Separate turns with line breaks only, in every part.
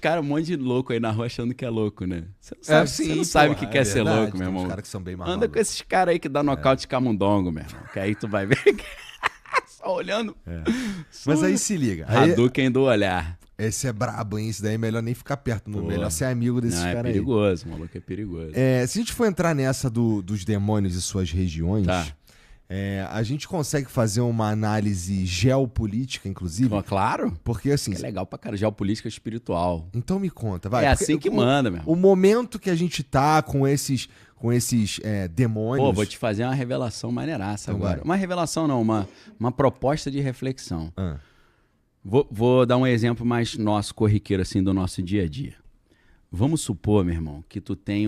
Cara, um monte de louco aí na rua achando que é louco, né? Você não sabe o que quer ser louco, meu irmão.
Os caras que são bem mais
Anda com esses caras aí que dá nocaute de camundongo, meu irmão. Que aí tu vai ver. Só olhando.
Mas aí se liga.
Hadouken do olhar.
Esse é brabo, hein? Esse daí é melhor nem ficar perto. Melhor ser amigo desses caras aí.
É perigoso, maluco, é perigoso.
Se a gente for entrar nessa dos demônios e suas regiões, a gente consegue fazer uma análise geopolítica, inclusive?
Claro.
Porque assim...
É legal pra cara, geopolítica espiritual.
Então me conta, vai.
É assim que manda, meu irmão.
O momento que a gente tá com esses demônios...
Pô, vou te fazer uma revelação maneiraça
Então
agora.
vai.
Uma revelação não, uma proposta de reflexão. Vou dar um exemplo mais nosso, corriqueiro, assim, do nosso dia a dia. Vamos supor, meu irmão, que tu tem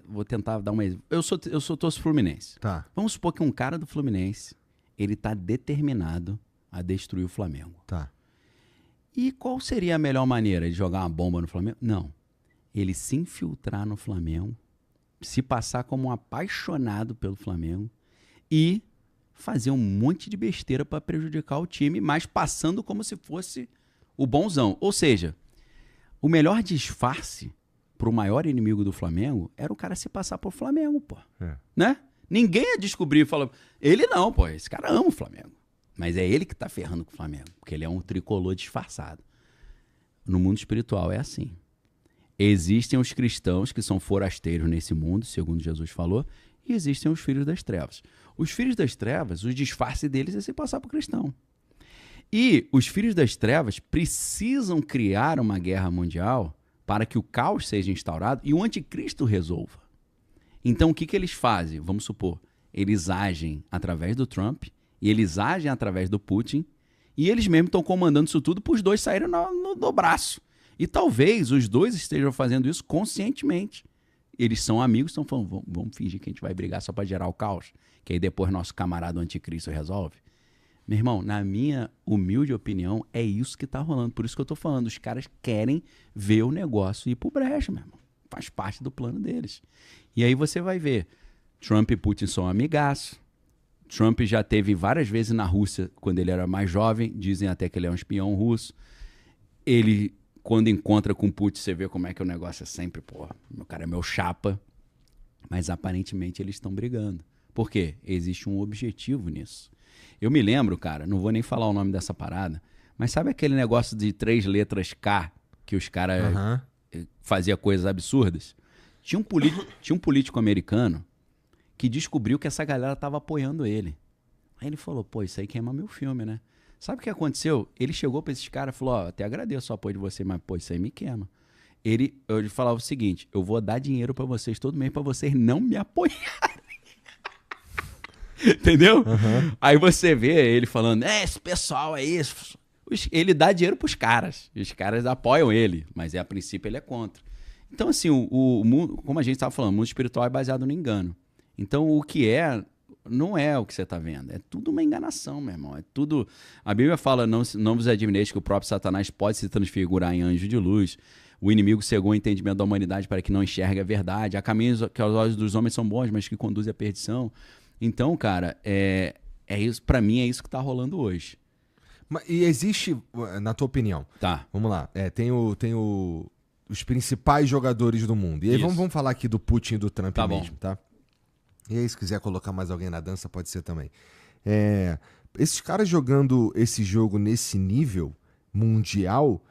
vou tentar dar um exemplo. Eu sou torço Fluminense.
Tá.
Vamos supor que um cara do Fluminense, ele tá determinado a destruir o Flamengo.
Tá.
E qual seria a melhor maneira de jogar uma bomba no Flamengo? Não. Ele se infiltrar no Flamengo, se passar como um apaixonado pelo Flamengo e fazer um monte de besteira para prejudicar o time, mas passando como se fosse o bonzão. Ou seja, o melhor disfarce pro maior inimigo do Flamengo era o cara se passar por Flamengo, pô. Né? Ninguém ia descobrir e falar... Ele não, pô. Esse cara ama o Flamengo. Mas é ele que tá ferrando com o Flamengo, porque ele é um tricolor disfarçado. No mundo espiritual é assim. Existem os cristãos que são forasteiros nesse mundo, segundo Jesus falou, e existem os filhos das trevas. Os filhos das trevas, o disfarce deles é se passar por cristão. E os filhos das trevas precisam criar uma guerra mundial para que o caos seja instaurado e o anticristo resolva. Então, o que eles fazem? Vamos supor, eles agem através do Trump e eles agem através do Putin e eles mesmos estão comandando isso tudo para os dois saírem no braço. E talvez os dois estejam fazendo isso conscientemente. Eles são amigos, estão falando, vamos fingir que a gente vai brigar só para gerar o caos, que aí depois nosso camarada anticristo resolve. Meu irmão, na minha humilde opinião, é isso que tá rolando. Por isso que eu tô falando, os caras querem ver o negócio ir pro brejo, meu irmão. Faz parte do plano deles. E aí você vai ver, Trump e Putin são amigaços. Trump já teve várias vezes na Rússia, quando ele era mais jovem, dizem até que ele é um espião russo. Ele, quando encontra com Putin, você vê como é que o negócio é sempre, pô, meu cara é meu chapa. Mas aparentemente eles estão brigando. Por quê? Existe um objetivo nisso. Eu me lembro, cara, não vou nem falar o nome dessa parada, mas sabe aquele negócio de 3 letras K que os caras faziam coisas absurdas? Tinha um político americano que descobriu que essa galera tava apoiando ele. Aí ele falou, pô, isso aí queima meu filme, né? Sabe o que aconteceu? Ele chegou pra esses caras e falou, ó, até agradeço o apoio de vocês, mas pô, isso aí me queima. Ele falava o seguinte, eu vou dar dinheiro pra vocês todo mês pra vocês não me apoiarem. Entendeu? Aí você vê ele falando, esse pessoal é isso. Ele dá dinheiro pros caras. Os caras apoiam ele, mas a princípio ele é contra. Então, assim, o mundo, como a gente estava falando, o mundo espiritual é baseado no engano. Então, o que não é o que você está vendo. É tudo uma enganação, meu irmão. É tudo... A Bíblia fala, não vos admireis que o próprio Satanás pode se transfigurar em anjo de luz. O inimigo cegou o entendimento da humanidade para que não enxergue a verdade. Há caminhos que aos olhos dos homens são bons, mas que conduzem à perdição. Então, cara, é isso, pra mim é isso que tá rolando hoje.
E existe, na tua opinião,
Tá.
Vamos lá, tem os principais jogadores do mundo. E aí vamos falar aqui do Putin e do Trump mesmo, tá? E aí, se quiser colocar mais alguém na dança, pode ser também. Esses caras jogando esse jogo nesse nível mundial,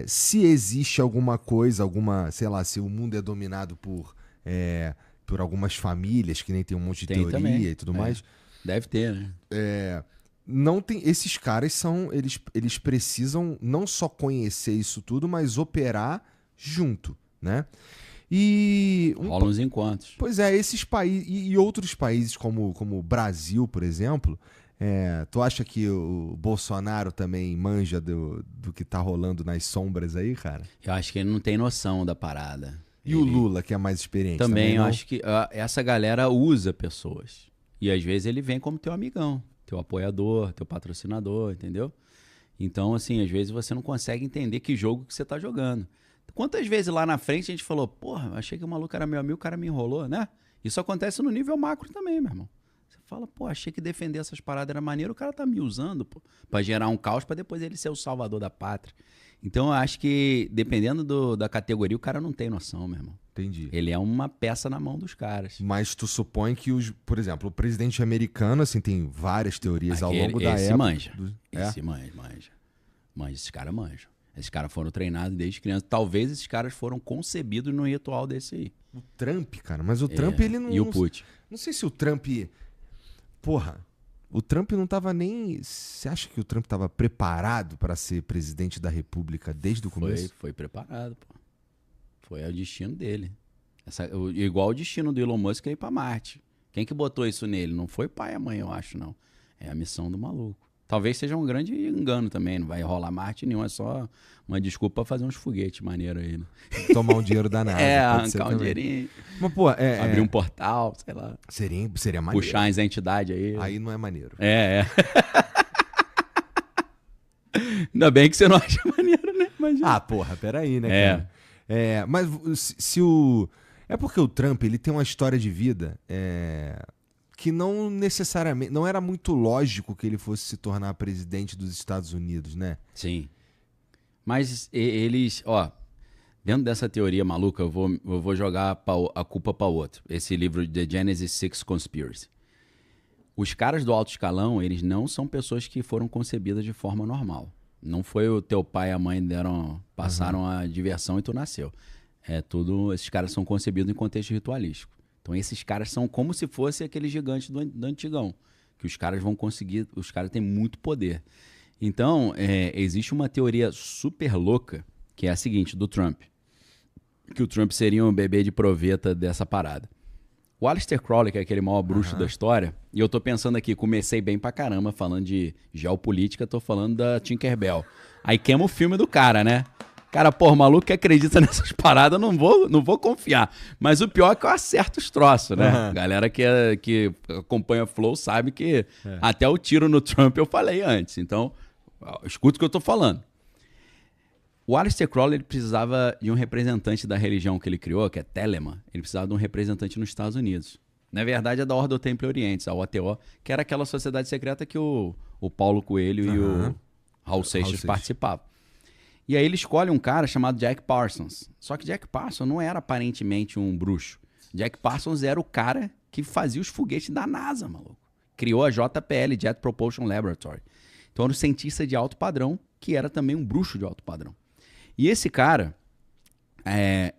se existe alguma coisa, sei lá, se o mundo é dominado por algumas famílias, que nem tem um monte de teoria também. E tudo mais.
Deve ter, né?
Não tem, esses caras eles precisam não só conhecer isso tudo, mas operar junto, né? E
rolam uns encontros.
Pois é, esses países e outros países como o Brasil, por exemplo, tu acha que o Bolsonaro também manja do que tá rolando nas sombras aí, cara?
Eu acho que ele não tem noção da parada.
E o Lula, que é mais experiente?
Também eu acho que essa galera usa pessoas. E às vezes ele vem como teu amigão, teu apoiador, teu patrocinador, entendeu? Então, assim, às vezes você não consegue entender que jogo que você tá jogando. Quantas vezes lá na frente a gente falou, porra, achei que o maluco era meu amigo, o cara me enrolou, né? Isso acontece no nível macro também, meu irmão. Você fala, pô, achei que defender essas paradas era maneiro, o cara tá me usando, pô, pra gerar um caos, pra depois ele ser o salvador da pátria. Então eu acho que, dependendo da categoria, o cara não tem noção, meu irmão.
Entendi.
Ele é uma peça na mão dos caras.
Mas tu supõe que, por exemplo, o presidente americano, assim, tem várias teorias ao longo da época.
Manja. Esse manja. Manja, esses caras manjam. Esses caras foram treinados desde criança. Talvez esses caras foram concebidos no ritual desse aí.
O Trump, cara, mas o Trump, ele não...
E o Putin.
Não sei se o Trump... Porra, o Trump não tava nem... Você acha que o Trump tava preparado para ser presidente da República desde o começo?
Foi preparado, pô. Foi o destino dele. Igual o destino do Elon Musk é ir pra Marte. Quem que botou isso nele? Não foi pai e a mãe, eu acho, não. É a missão do maluco. Talvez seja um grande engano também. Não vai rolar Marte nenhum. É só uma desculpa pra fazer uns foguetes maneiros aí. Né?
Tomar um dinheiro da NASA.
Arrancar um dinheirinho.
Mas, pô,
abrir um portal, sei lá.
Seria maneiro.
Puxar as entidades aí.
Aí não é maneiro.
Ainda bem que você não acha maneiro, né?
Imagina. Porra, peraí, né, cara? Mas se o... É porque o Trump, ele tem uma história de vida que não necessariamente... Não era muito lógico que ele fosse se tornar presidente dos Estados Unidos, né?
Sim. Mas eles... dentro dessa teoria maluca, eu vou jogar a culpa para o outro. Esse livro, The Genesis Six Conspiracy. Os caras do alto escalão, eles não são pessoas que foram concebidas de forma normal. Não foi o teu pai e a mãe passaram a diversão e tu nasceu. Esses caras são concebidos em contexto ritualístico. Então esses caras são como se fosse aquele gigante do antigão, que os caras vão conseguir, os caras têm muito poder. Então, existe uma teoria super louca, que é a seguinte, do Trump, que o Trump seria um bebê de proveta dessa parada. O Aleister Crowley, que é aquele maior bruxo da história, e eu tô pensando aqui, comecei bem pra caramba falando de geopolítica, tô falando da Tinkerbell. Aí queima o filme do cara, né? Cara, o maluco que acredita nessas paradas, não vou confiar. Mas o pior é que eu acerto os troços, né? Galera que acompanha Flow sabe que até o tiro no Trump eu falei antes. Então, escuta o que eu tô falando. O Aleister Crowley ele precisava de um representante da religião que ele criou, que é Telemann. Ele precisava de um representante nos Estados Unidos. Na verdade, é da Ordem do Templo Oriente, a OTO, que era aquela sociedade secreta que o Paulo Coelho e o Raul Seixas participavam. E aí ele escolhe um cara chamado Jack Parsons. Só que Jack Parsons não era aparentemente um bruxo. Jack Parsons era o cara que fazia os foguetes da NASA, maluco. Criou a JPL, Jet Propulsion Laboratory. Então era um cientista de alto padrão, que era também um bruxo de alto padrão. E esse cara,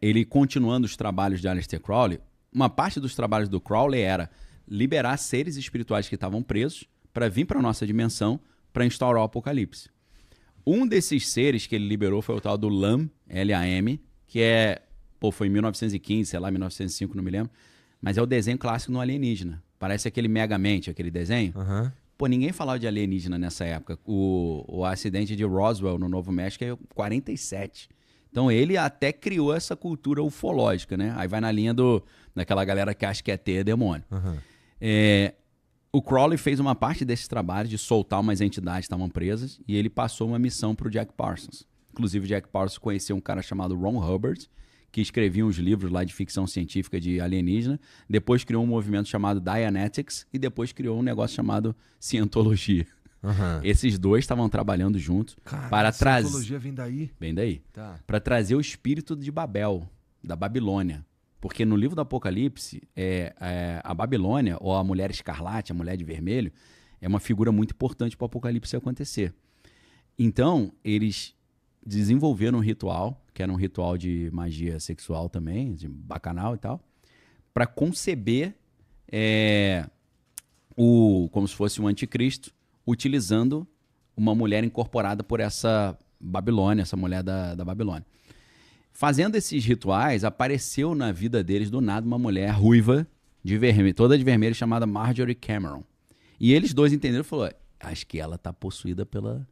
ele continuando os trabalhos de Aleister Crowley, uma parte dos trabalhos do Crowley era liberar seres espirituais que estavam presos para vir para a nossa dimensão para instaurar o apocalipse. Um desses seres que ele liberou foi o tal do LAM, L-A-M, que foi em 1915, sei lá, 1905, não me lembro, mas é o desenho clássico no alienígena. Parece aquele Megamente, aquele desenho. Ninguém falava de alienígena nessa época. O acidente de Roswell, no Novo México, é 47. Então, ele até criou essa cultura ufológica, né? Aí vai na linha daquela galera que acha que ET é demônio. O Crowley fez uma parte desse trabalho de soltar umas entidades que estavam presas e ele passou uma missão para o Jack Parsons. Inclusive, o Jack Parsons conheceu um cara chamado Ron Hubbard, que escrevia uns livros lá de ficção científica de alienígena, depois criou um movimento chamado Dianetics e depois criou um negócio chamado Cientologia. Esses dois estavam trabalhando juntos para trazer...
Cientologia vem daí?
Vem daí. Tá. Para trazer o espírito de Babel, da Babilônia. Porque no livro do Apocalipse, a Babilônia, ou a Mulher Escarlate, a Mulher de Vermelho, é uma figura muito importante para o Apocalipse acontecer. Então, eles desenvolveram um ritual, que era um ritual de magia sexual também, de bacanal e tal, para conceber como se fosse um anticristo, utilizando uma mulher incorporada por essa Babilônia, essa mulher da Babilônia. Fazendo esses rituais, apareceu na vida deles do nada uma mulher ruiva, toda de vermelho, chamada Marjorie Cameron. E eles dois entenderam e falaram, acho que ela está possuída pela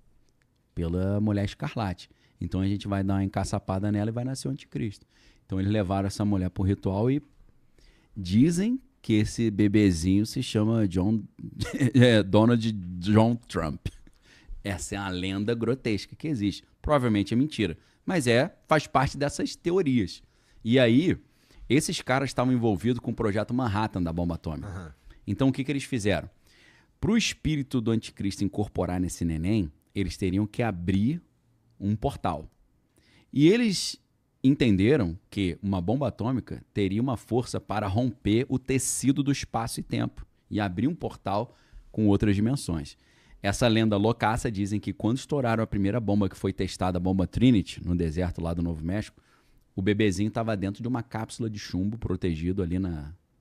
Mulher Escarlate. Então a gente vai dar uma encaçapada nela e vai nascer o anticristo. Então eles levaram essa mulher para o ritual e dizem que esse bebezinho se chama Donald John Trump. Essa é uma lenda grotesca que existe. Provavelmente é mentira, mas faz parte dessas teorias. E aí, esses caras estavam envolvidos com o projeto Manhattan da bomba atômica. Então, o que eles fizeram? Para o espírito do anticristo incorporar nesse neném, eles teriam que abrir um portal. E eles entenderam que uma bomba atômica teria uma força para romper o tecido do espaço e tempo e abrir um portal com outras dimensões. Essa lenda loucaça dizem que quando estouraram a primeira bomba que foi testada, a bomba Trinity, no deserto lá do Novo México, o bebezinho estava dentro de uma cápsula de chumbo protegido ali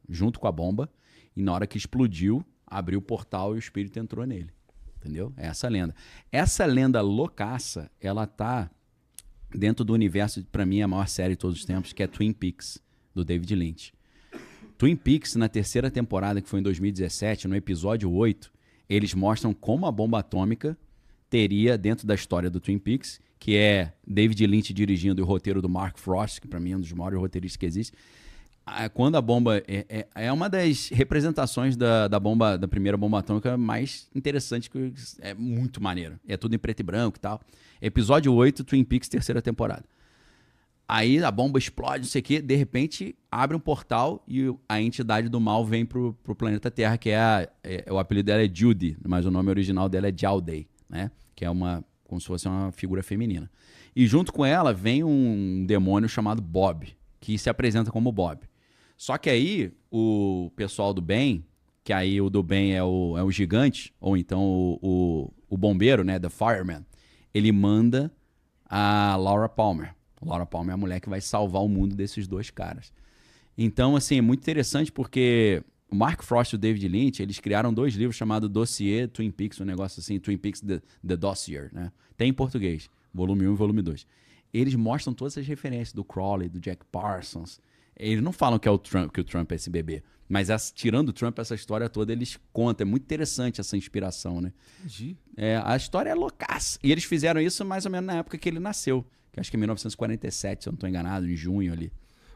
junto com a bomba, e na hora que explodiu, abriu o portal e o espírito entrou nele. Entendeu? É essa lenda. Essa lenda loucaça, ela tá dentro do universo, para mim, a maior série de todos os tempos, que é Twin Peaks, do David Lynch. Twin Peaks, na terceira temporada, que foi em 2017, no episódio 8, eles mostram como a bomba atômica teria, dentro da história do Twin Peaks, que é David Lynch dirigindo o roteiro do Mark Frost, que para mim é um dos maiores roteiristas que existe. Quando a bomba é uma das representações da primeira bomba atômica mais interessante, que é muito maneiro. É tudo em preto e branco e tal. Episódio 8, Twin Peaks, terceira temporada. Aí a bomba explode, não sei o quê, de repente abre um portal e a entidade do mal vem pro planeta Terra, que o apelido dela é Judy, mas o nome original dela é Jowday, né? Que é como se fosse uma figura feminina. E junto com ela vem um demônio chamado Bob, que se apresenta como Bob. Só que aí o pessoal do bem, que aí o do bem é o gigante, ou então o bombeiro, né, the fireman, ele manda a Laura Palmer. Laura Palmer é a mulher que vai salvar o mundo desses dois caras. Então, assim, é muito interessante porque o Mark Frost e o David Lynch, eles criaram 2 livros chamados Dossier Twin Peaks, um negócio assim, Twin Peaks The Dossier, né? Tem em português, volume 1 e volume 2. Eles mostram todas as referências do Crowley, do Jack Parsons. Eles não falam que o Trump é esse bebê, mas tirando o Trump, essa história toda, eles contam. É muito interessante essa inspiração, né?
Entendi.
A história é loucaça. E eles fizeram isso mais ou menos na época que ele nasceu, que acho que é 1947, se eu não estou enganado, em junho ali.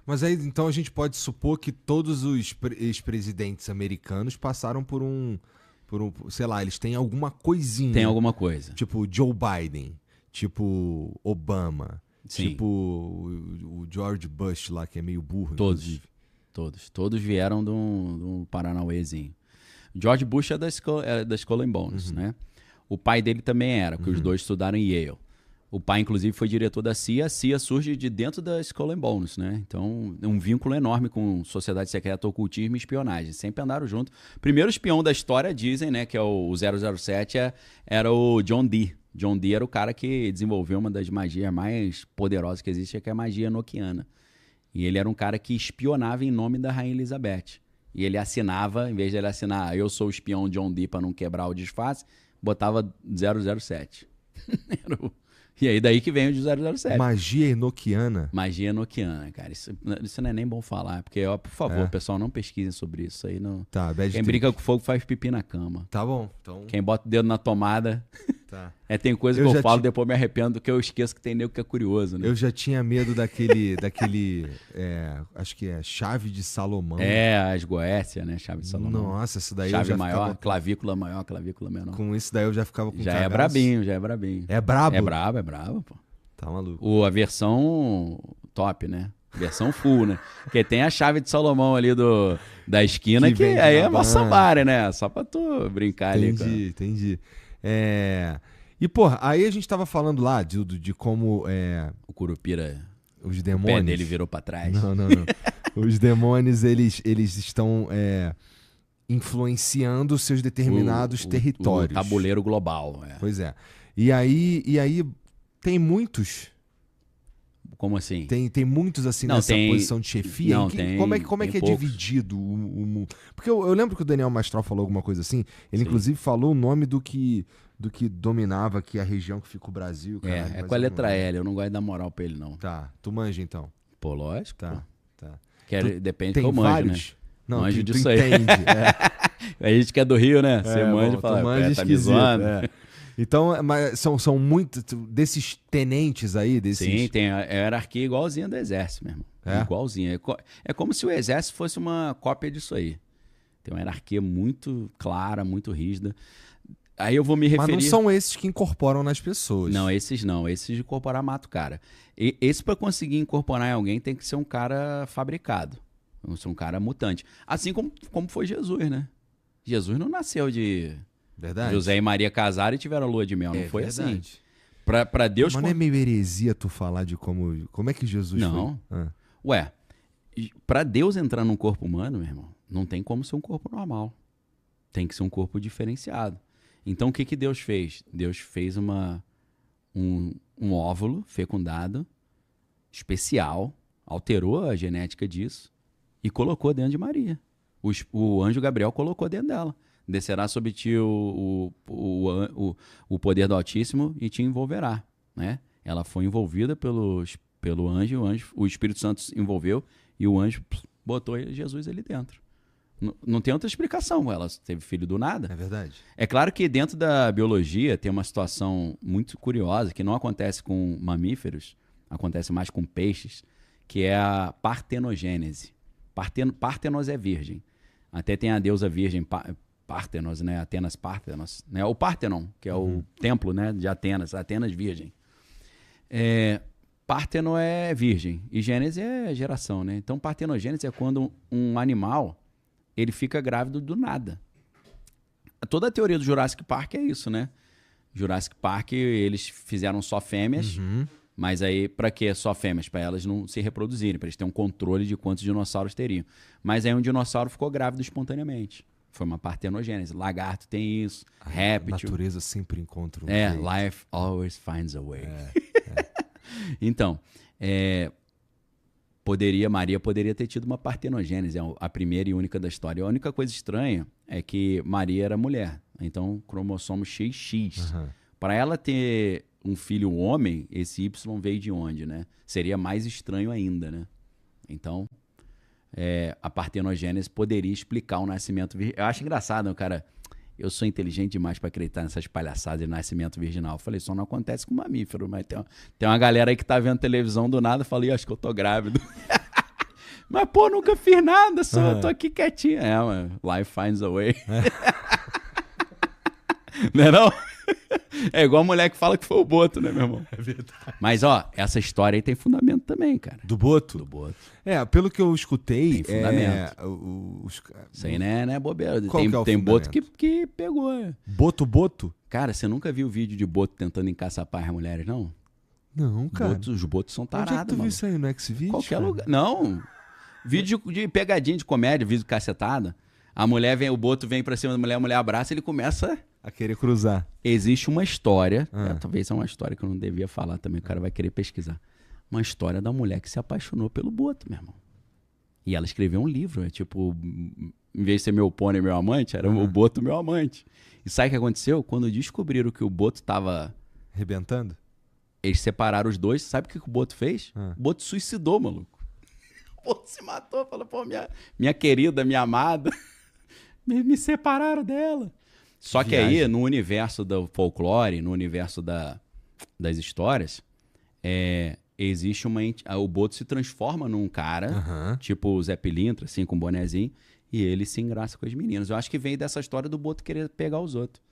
Mas aí, então, a gente pode supor que todos os ex-presidentes americanos passaram por um, sei lá, eles têm alguma coisinha.
Tem alguma coisa.
Tipo Joe Biden, tipo Obama,
Sim.
tipo o George Bush lá, que é meio burro.
Todos vieram de um Paranauêzinho. George Bush é da Skull and Bones, né? O pai dele também era, porque os dois estudaram em Yale. O pai, inclusive, foi diretor da CIA. A CIA surge de dentro da Skull and Bones, né? Então, um vínculo enorme com sociedade secreta, ocultismo e espionagem. Sempre andaram junto. Primeiro espião da história, dizem, né? Que é o 007, era o John Dee. John Dee era o cara que desenvolveu uma das magias mais poderosas que existe, que é a magia enoquiana. E ele era um cara que espionava em nome da Rainha Elizabeth. E ele assinava, em vez de ele assinar eu sou o espião John Dee para não quebrar o disfarce, botava 007. E aí daí que vem o de 007.
Magia enoquiana?
Magia enoquiana, cara. Isso não é nem bom falar, porque, por favor, pessoal, não pesquisem sobre isso aí. Não.
Tá,
quem brinca com fogo faz pipi na cama.
Tá bom. Então...
Quem bota o dedo na tomada...
Tá.
Tem coisa que eu falo, depois me arrependo, que eu esqueço que tem nego que é curioso, né?
Eu já tinha medo daquele acho que é chave de Salomão.
As Goécia, né? Chave de Salomão.
Nossa, isso daí
chave
eu já
maior,
ficava...
clavícula maior, clavícula menor.
Com isso daí eu já ficava com
já
cagaço.
É brabinho.
É brabo?
É brabo, pô.
Tá maluco.
A versão top, né? Versão full, né? Porque tem a chave de Salomão ali da esquina, que aí é maçambara, né? Só pra tu brincar ali.
Entendi. E, porra, aí a gente tava falando lá de como...
O Curupira...
Os demônios...
O pé dele virou pra trás.
Não. Os demônios, eles estão influenciando seus determinados territórios.
O tabuleiro global.
Pois é. E aí tem muitos...
Como assim?
Tem muitos assim nessa posição de chefia?
Não,
como é que é
poucos.
dividido o mundo? Porque eu lembro que o Daniel Mastral falou alguma coisa assim. Ele, inclusive, falou o nome do que dominava aqui a região que fica o Brasil. Caralho,
com a letra L. Eu não gosto de dar moral pra ele, não.
Tá. Tu manja, então?
Pô, lógico.
Tá.
Depende do que eu manjo,
vários?
Né?
Não,
manjo
tu
disso
entende.
A gente que é do Rio, né? Você manja e fala, tá me zoando.
Então, mas são muitos desses tenentes aí, desses...
Sim, tem a hierarquia igualzinha do exército mesmo. Igualzinha. É como se o exército fosse uma cópia disso aí. Tem uma hierarquia muito clara, muito rígida. Aí eu vou me referir...
Mas não são esses que incorporam nas pessoas.
Não, esses não. Esses de incorporar mata o cara. Esse para conseguir incorporar em alguém tem que ser um cara fabricado. Tem que ser um cara mutante. Assim como foi Jesus, né? Jesus não nasceu de...
Verdade.
José e Maria casaram e tiveram lua de mel. Não foi
verdade.
assim. Pra Deus...
Mas não é meio heresia tu falar de como é que Jesus
não.
foi? Não.
Ué, pra Deus entrar num corpo humano, meu irmão, não tem como ser um corpo normal. Tem que ser um corpo diferenciado. Então, o que Deus fez? Deus fez um óvulo fecundado, especial, alterou a genética disso e colocou dentro de Maria. O anjo Gabriel colocou dentro dela. Descerá sobre ti o poder do Altíssimo e te envolverá, né? Ela foi envolvida pelo anjo, o Espírito Santo se envolveu e o anjo botou Jesus ali dentro. Não tem outra explicação, ela teve filho do nada.
É verdade.
É claro que dentro da biologia tem uma situação muito curiosa que não acontece com mamíferos, acontece mais com peixes, que é a partenogênese. Partenos é virgem. Até tem a deusa virgem Partenos, né? Atenas Partenos, né? O Partenon, que é o templo, né, de Atenas virgem. Parteno é virgem e Gênese é geração, né? Então partenogênese é quando um animal ele fica grávido do nada. Toda a teoria do Jurassic Park é isso, né? Jurassic Park, eles fizeram só fêmeas, mas aí para que só fêmeas? Para elas não se reproduzirem, para eles terem um controle de quantos dinossauros teriam. Mas aí um dinossauro ficou grávido espontaneamente. Foi uma partenogênese. Lagarto tem isso, réptil.
A natureza sempre encontra um
jeito. Life always finds a way. Então, Maria poderia ter tido uma partenogênese, a primeira e única da história. A única coisa estranha é que Maria era mulher, então cromossomo XX. Para ela ter um filho homem, esse Y veio de onde, né? Seria mais estranho ainda, né? Então, a partenogênese poderia explicar o nascimento virginal. Eu acho engraçado, cara. Eu sou inteligente demais para acreditar nessas palhaçadas de nascimento virginal. Eu falei, isso não acontece com mamífero, mas tem uma galera aí que tá vendo televisão do nada e falei, acho que eu tô grávido. Mas, pô, nunca fiz nada, tô aqui quietinho. Mano, life finds a way. Não é não? É igual a mulher que fala que foi o Boto, né, meu irmão?
É verdade.
Mas, essa história aí tem fundamento também, cara.
Do Boto?
Do Boto.
Pelo que eu escutei...
Tem fundamento. Isso aí não é bobeira. Tem Boto que pegou.
Boto?
Cara, você nunca viu vídeo de Boto tentando encaçapar as mulheres, não?
Não, cara.
Os Botos são tarados, mano.
Onde é que tu viu isso aí no Xvideos?
Qualquer lugar. Não. Vídeo de pegadinha de comédia, vídeo cacetada. O Boto vem pra cima da mulher, a mulher abraça e ele começa...
a querer cruzar.
Existe uma história, talvez é uma história que eu não devia falar também, o cara vai querer pesquisar. Uma história da mulher que se apaixonou pelo Boto, meu irmão. E ela escreveu um livro, em vez de ser meu pônei, meu amante, era o Boto, meu amante. E sabe o que aconteceu? Quando descobriram que o Boto tava...
arrebentando?
Eles separaram os dois, sabe o que o Boto fez? O Boto suicidou, maluco. O Boto se matou, falou, pô, minha querida, minha amada, me separaram dela. Só que aí, no universo do folclore, no universo das histórias, existe o Boto se transforma num cara, tipo o Zé Pilintra, assim, com um bonezinho, e ele se engraça com as meninas. Eu acho que vem dessa história do Boto querer pegar os outros.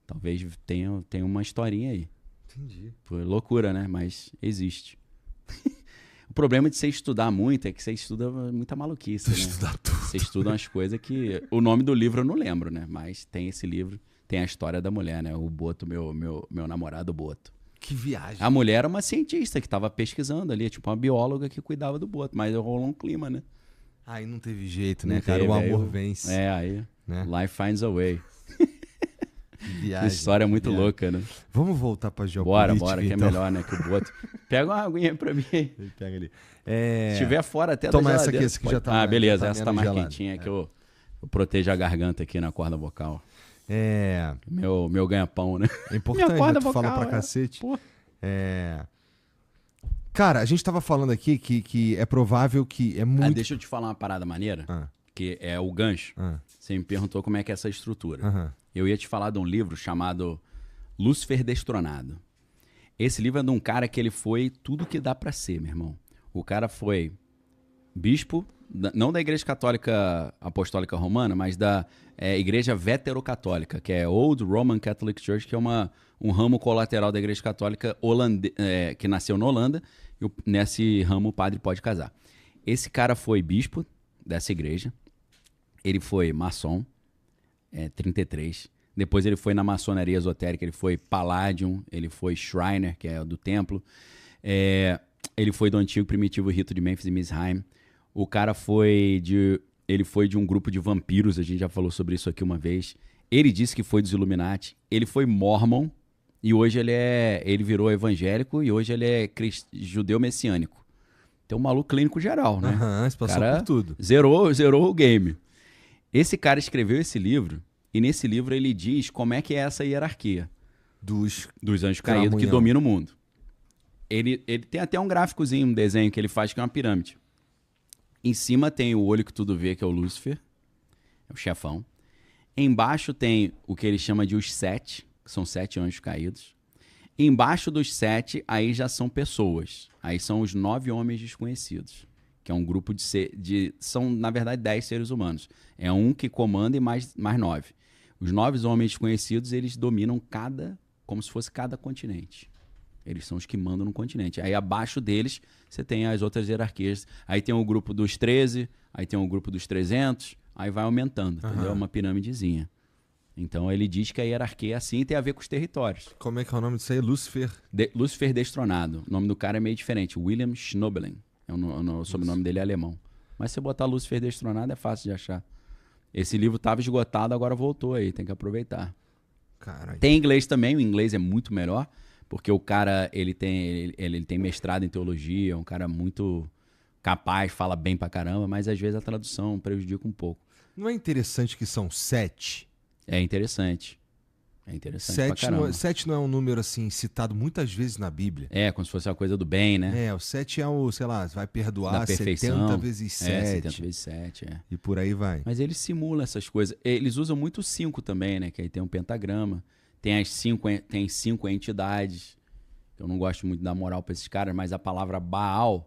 Talvez tenha uma historinha aí.
Entendi.
Foi loucura, né? Mas existe. O problema de você estudar muito é que você estuda muita maluquice, né? Você estuda umas coisas que... O nome do livro eu não lembro, né? Mas tem esse livro, tem a história da mulher, né? O Boto, meu namorado Boto.
Que viagem.
A mulher era uma cientista que estava pesquisando ali, tipo uma bióloga que cuidava do Boto, mas rolou um clima, né?
Aí não teve jeito, né, cara? O amor vence.
Aí. Né? Life finds a way.
Viagem,
história muito louca, né?
Vamos voltar pra geopolítica.
Bora, que então. É melhor, né? Que o Boto. Pega uma aguinha pra mim.
Ele pega ali.
Se estiver fora até
toma
da
essa aqui, que já tá.
Beleza, essa tá mais quentinha, que eu protejo a garganta aqui na corda vocal. Meu ganha-pão, né?
É importante, né? Tu fala pra cacete. Cara, a gente tava falando aqui que é provável que é muito...
deixa eu te falar uma parada maneira, que é o gancho. Você me perguntou como é que é essa estrutura. Eu ia te falar de um livro chamado Lúcifer Destronado. Esse livro é de um cara que ele foi tudo que dá pra ser, meu irmão. O cara foi bispo, não da Igreja Católica Apostólica Romana, mas da Igreja Veterocatólica, que é Old Roman Catholic Church, que é um ramo colateral da Igreja Católica que nasceu na Holanda, e nesse ramo o padre pode casar. Esse cara foi bispo dessa igreja, ele foi maçom, 33. Depois ele foi na maçonaria esotérica, ele foi Palladium, ele foi Shriner, que é do templo. Ele foi do antigo primitivo rito de Mênfis e Misraim. O cara ele foi de um grupo de vampiros, a gente já falou sobre isso aqui uma vez. Ele disse que foi dos Illuminati. Ele foi Mormon e hoje ele virou evangélico e hoje ele é judeu messiânico. Então, um maluco clínico geral, né?
Você passou por tudo.
Zerou o game. Esse cara escreveu esse livro e nesse livro ele diz como é que é essa hierarquia dos anjos caídos que dominam o mundo. Ele tem até um gráficozinho, um desenho que ele faz que é uma pirâmide. Em cima tem o olho que tudo vê, que é o Lúcifer, é o chefão. Embaixo tem o que ele chama de os 7, que são 7 anjos caídos. Embaixo dos 7, aí já são pessoas. Aí são os 9 homens desconhecidos, que é um grupo são, na verdade, 10 seres humanos. É um que comanda e mais 9. Os 9 homens desconhecidos, eles dominam como se fosse cada continente. Eles são os que mandam no continente. Aí abaixo deles, você tem as outras hierarquias. Aí tem o grupo dos 13, aí tem o grupo dos 300, aí vai aumentando, entendeu? Uma piramidezinha. Então ele diz que a hierarquia é assim e tem a ver com os territórios.
Como é que é o nome disso aí? Lúcifer?
Lúcifer Destronado. O nome do cara é meio diferente. William Schnobelen. O sobrenome dele é alemão. Mas se você botar Lúcifer Destronado é fácil de achar. Esse livro estava esgotado, agora voltou aí. Tem que aproveitar.
Caralho.
Tem inglês também. O inglês é muito melhor. Porque o cara, ele tem mestrado em teologia, é um cara muito capaz, fala bem pra caramba, mas às vezes a tradução prejudica um pouco.
Não é interessante que são 7?
É interessante. É interessante pra caramba.
7 não é um número, assim, citado muitas vezes na Bíblia.
É, como se fosse uma coisa do bem, né?
O 7 é o, sei lá, vai perdoar
da perfeição.
70 vezes 7.
70 vezes 7,
E por aí vai.
Mas ele simula essas coisas. Eles usam muito o 5 também, né? Que aí tem um pentagrama. Tem 5 entidades. Eu não gosto muito da moral para esses caras, mas a palavra Baal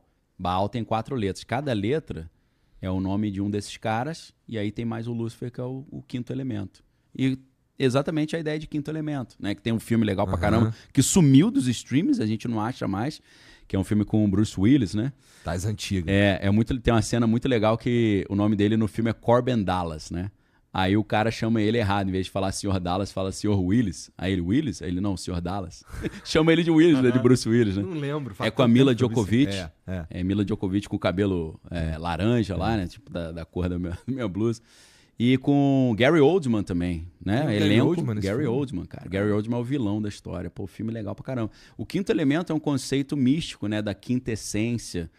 tem 4 letras. Cada letra é o nome de um desses caras, e aí tem mais o Lúcifer, que é o quinto elemento. E exatamente a ideia de quinto elemento, né? Que tem um filme legal pra caramba, que sumiu dos streams, a gente não acha mais, que é um filme com o Bruce Willis, né?
Das antigas.
Tem uma cena muito legal que o nome dele no filme é Corbin Dallas, né? Aí o cara chama ele errado, em vez de falar Sr. Dallas, fala Sr. Willis. Aí ele, Willis? Aí ele, não, Sr. Dallas. Chama ele de Willis, né? De Bruce Willis, né?
Não lembro.
É com a Mila Djokovic. Mila Djokovic com o cabelo laranja lá, né? Tipo da cor da minha blusa. E com Gary Oldman também, né? Gary Oldman, cara. Gary Oldman é o vilão da história. Pô, filme legal pra caramba. O quinto elemento é um conceito místico, né? Da quinta essência.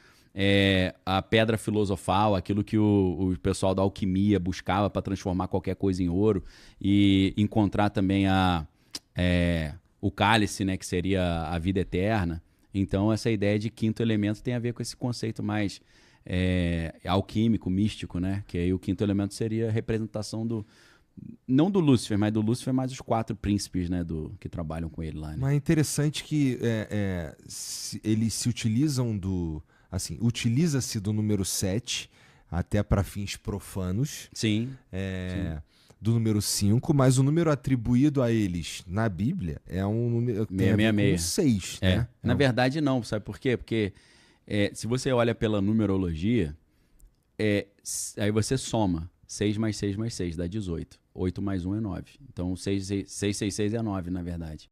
A pedra filosofal, aquilo que o pessoal da alquimia buscava para transformar qualquer coisa em ouro, e encontrar também o cálice, né, que seria a vida eterna. Então essa ideia de quinto elemento tem a ver com esse conceito mais alquímico, místico, né? Que aí o quinto elemento seria a representação não do Lúcifer, mas do Lúcifer mais os 4 príncipes, né, que trabalham com ele lá, né?
Mas é interessante que eles se utilizam assim, utiliza-se do número 7 até para fins profanos.
Sim.
Do número 5, mas o número atribuído a eles na Bíblia é um número que tem a ver com 6, né?
Na verdade, não. Sabe por quê? Porque se você olha pela numerologia, aí você soma 6 mais 6 mais 6, dá 18. 8 mais 1 é 9. Então, 666 é 9, na verdade.